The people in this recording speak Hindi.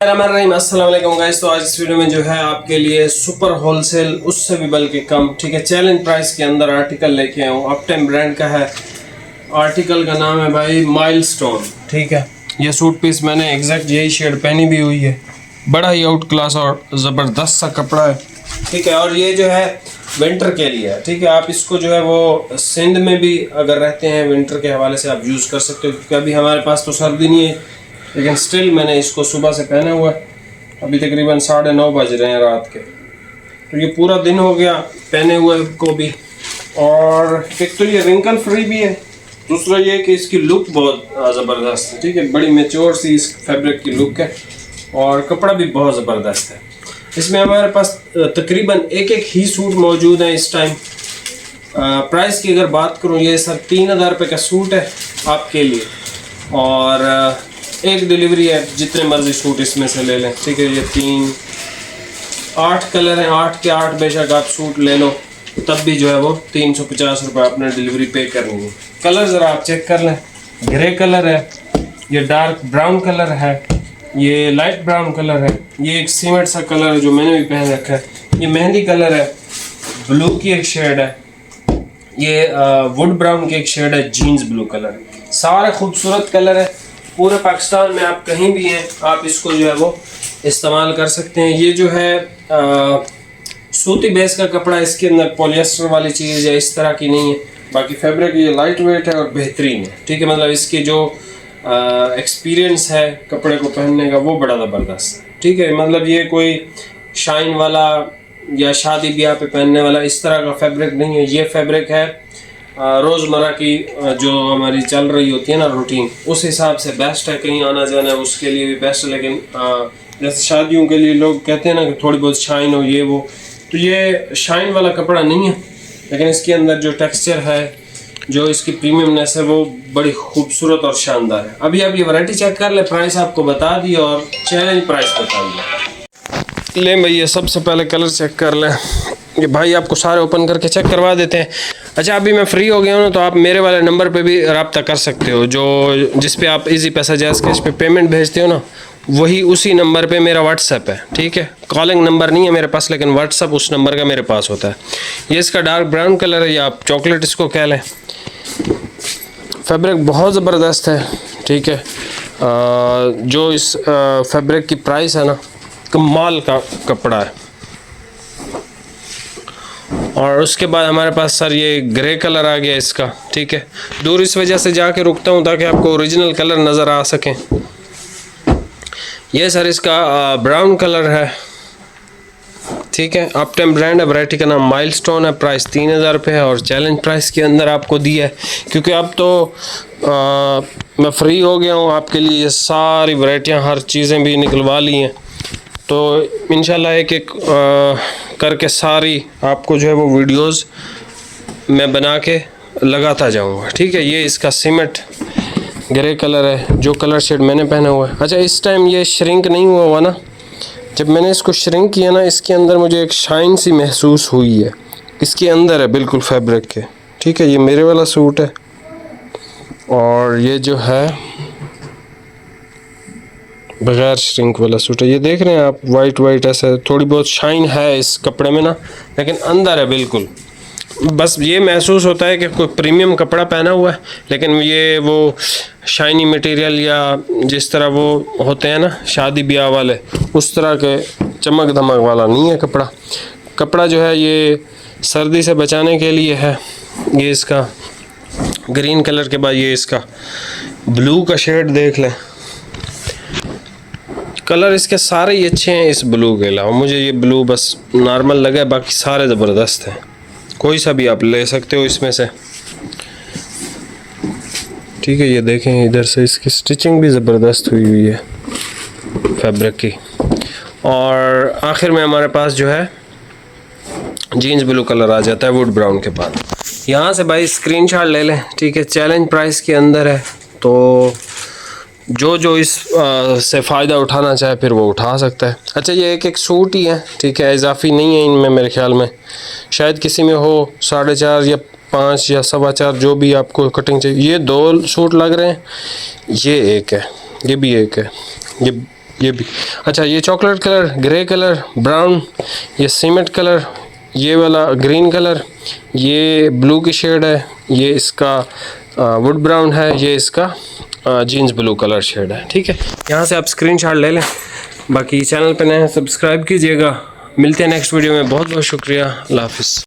अस्सलाम वालेकुम गाइस। तो आज इस वीडियो में जो है आपके लिए सुपर होलसेल उससे भी बल्कि कम, ठीक है, चैलेंज प्राइस के अंदर आर्टिकल लेके आया हूँ। अपटेम ब्रांड का है। आर्टिकल का नाम है भाई माइलस्टोन, ठीक है। ये सूट पीस मैंने एग्जैक्ट यही शेड पहनी भी हुई है। बड़ा ही आउट क्लास और ज़बरदस्त सा कपड़ा है, ठीक है। और ये जो है विंटर के लिए है, ठीक है। आप इसको जो है वो सिंध में भी अगर रहते हैं विंटर के हवाले से आप यूज़ कर सकते हो, क्योंकि अभी हमारे पास तो सर्दी नहीं है, लेकिन स्टिल मैंने इसको सुबह से पहना हुआ है। अभी तकरीबन 9:30 बज रहे हैं रात के, तो ये पूरा दिन हो गया पहने हुए को भी। और एक तो ये रिंकल फ्री भी है, दूसरा ये कि इसकी लुक बहुत ज़बरदस्त है, ठीक है। बड़ी मैच्योर सी इस फैब्रिक की लुक है और कपड़ा भी बहुत ज़बरदस्त है। इसमें हमारे पास तकरीबन एक ही सूट मौजूद है इस टाइम। प्राइस की अगर बात करूँ, ये सर 3000 रुपये का सूट है आपके लिए, और एक डिलीवरी है, जितने मर्जी सूट इसमें से ले लें, ठीक है। ये 8 कलर हैं, 8 के 8 बेशक आप सूट ले लो, तब भी जो है वो 350 रुपये आपने डिलीवरी पे करनी है। कलर ज़रा आप चेक कर लें। ग्रे कलर है, ये डार्क ब्राउन कलर है, ये लाइट ब्राउन कलर है, ये एक सीमेंट सा कलर है जो मैंने भी पहन रखा है, ये मेहंदी कलर है, ब्लू की एक शेड है, ये वुड ब्राउन की एक शेड है, जीन्स ब्लू कलर। सारे खूबसूरत कलर है। पूरे पाकिस्तान में आप कहीं भी हैं, आप इसको जो है वो इस्तेमाल कर सकते हैं। ये जो है सूती बेस का कपड़ा, इसके अंदर पॉलिएस्टर वाली चीज़ या इस तरह की नहीं है। बाकी फैब्रिक ये लाइट वेट है और बेहतरीन है, ठीक है। मतलब इसकी जो एक्सपीरियंस है कपड़े को पहनने का वो बड़ा ज़बरदस्त है, ठीक है। मतलब ये कोई शाइन वाला या शादी ब्याह पे पहनने वाला इस तरह का फैब्रिक नहीं है। ये फैब्रिक है रोज़मर्रा की जो हमारी चल रही होती है ना रूटीन, उस हिसाब से बेस्ट है। कहीं आना जाना है उसके लिए भी बेस्ट है, लेकिन जैसे शादियों के लिए लोग कहते हैं ना कि थोड़ी बहुत शाइन हो ये वो, तो ये शाइन वाला कपड़ा नहीं है, लेकिन इसके अंदर जो टेक्सचर है, जो इसकी प्रीमियमनेस है, वो बड़ी खूबसूरत और शानदार है। अभी आप ये वैरायटी चेक कर ले, प्राइस आपको बता दी और चैलेंज प्राइस बता दिया। ले भैया, सबसे पहले कलर चेक कर लें। ये भाई आपको सारे ओपन करके चेक करवा देते हैं। अच्छा, अभी मैं फ्री हो गया हूँ ना, तो आप मेरे वाले नंबर पे भी रब्ता कर सकते हो, जो जिस पे आप इजी पैसा जैज़ कैश पे पेमेंट भेजते हो ना, वही उसी नंबर पे मेरा व्हाट्सएप है, ठीक है। कॉलिंग नंबर नहीं है मेरे पास, लेकिन व्हाट्सएप उस नंबर का मेरे पास होता है। ये इसका डार्क ब्राउन कलर है, या आप चॉकलेट इसको कह लें। फैब्रिक बहुत ज़बरदस्त है, ठीक है। जो इस फैब्रिक की प्राइस है ना, कमाल का कपड़ा है। और उसके बाद हमारे पास सर ये ग्रे कलर आ गया इसका, ठीक है। दूर इस वजह से जाके रुकता हूँ ताकि आपको ओरिजिनल कलर नज़र आ सकें। ये सर इसका ब्राउन कलर है, ठीक है। अपटेम ब्रांड है, वैरायटी का नाम माइलस्टोन है, प्राइस 3000 रुपये है और चैलेंज प्राइस के अंदर आपको दिया है, क्योंकि अब तो मैं फ्री हो गया हूँ। आपके लिए ये सारी वैरायटियाँ, हर चीज़ें भी निकलवा ली हैं, तो इंशाल्लाह एक एक करके सारी आपको जो है वो वीडियोस मैं बना के लगाता जाऊंगा, ठीक है। ये इसका सीमेंट ग्रे कलर है, जो कलर शेड मैंने पहना हुआ है। अच्छा, इस टाइम ये श्रिंक नहीं हुआ ना, जब मैंने इसको श्रिंक किया ना, इसके अंदर मुझे एक शाइन सी महसूस हुई है, इसके अंदर है बिल्कुल फैब्रिक के, ठीक है। ये मेरे वाला सूट है और ये जो है बगैर श्रिंक वाला सूट है। ये देख रहे हैं आप, वाइट वाइट ऐसा थोड़ी बहुत शाइन है इस कपड़े में ना, लेकिन अंदर है बिल्कुल। बस ये महसूस होता है कि कोई प्रीमियम कपड़ा पहना हुआ है, लेकिन ये वो शाइनी मटेरियल या जिस तरह वो होते हैं ना शादी ब्याह वाले, उस तरह के चमक धमक वाला नहीं है कपड़ा। कपड़ा जो है ये सर्दी से बचाने के लिए है। ये इसका ग्रीन कलर के बाद ये इसका ब्लू का शेड देख लें। कलर इसके सारे ही अच्छे हैं इस ब्लू के अलावा। मुझे ये ब्लू बस नॉर्मल लगा है, बाकी सारे ज़बरदस्त हैं। कोई सा भी आप ले सकते हो इसमें से, ठीक है। ये देखें, इधर से इसकी स्टिचिंग भी ज़बरदस्त हुई हुई है फैब्रिक की। और आखिर में हमारे पास जो है जीन्स ब्लू कलर आ जाता है वुड ब्राउन के बाद। यहाँ से भाई स्क्रीनशॉट ले लें, ठीक है। चैलेंज प्राइस के अंदर है, तो जो इस से फ़ायदा उठाना चाहे फिर वो उठा सकता है। अच्छा, ये एक सूट ही है, ठीक है, इजाफी नहीं है इनमें मेरे ख्याल में। शायद किसी में हो 4.5 या 5 या 4.25, जो भी आपको कटिंग चाहिए। ये 2 सूट लग रहे हैं, ये एक है, ये भी एक है, ये ये भी अच्छा, ये chocolate colour, grey colour, brown, ये सीमेंट कलर, ये वाला ग्रीन कलर, ये ब्लू की शेड है, ये इसका वुड ब्राउन है, ये इसका जीन्स ब्लू कलर शेड है। ठीक है, यहाँ से आप स्क्रीनशॉट ले लें। बाकी चैनल पे नए हैं सब्सक्राइब कीजिएगा। मिलते हैं नेक्स्ट वीडियो में। बहुत बहुत शुक्रिया। अल्लाह हाफिज़।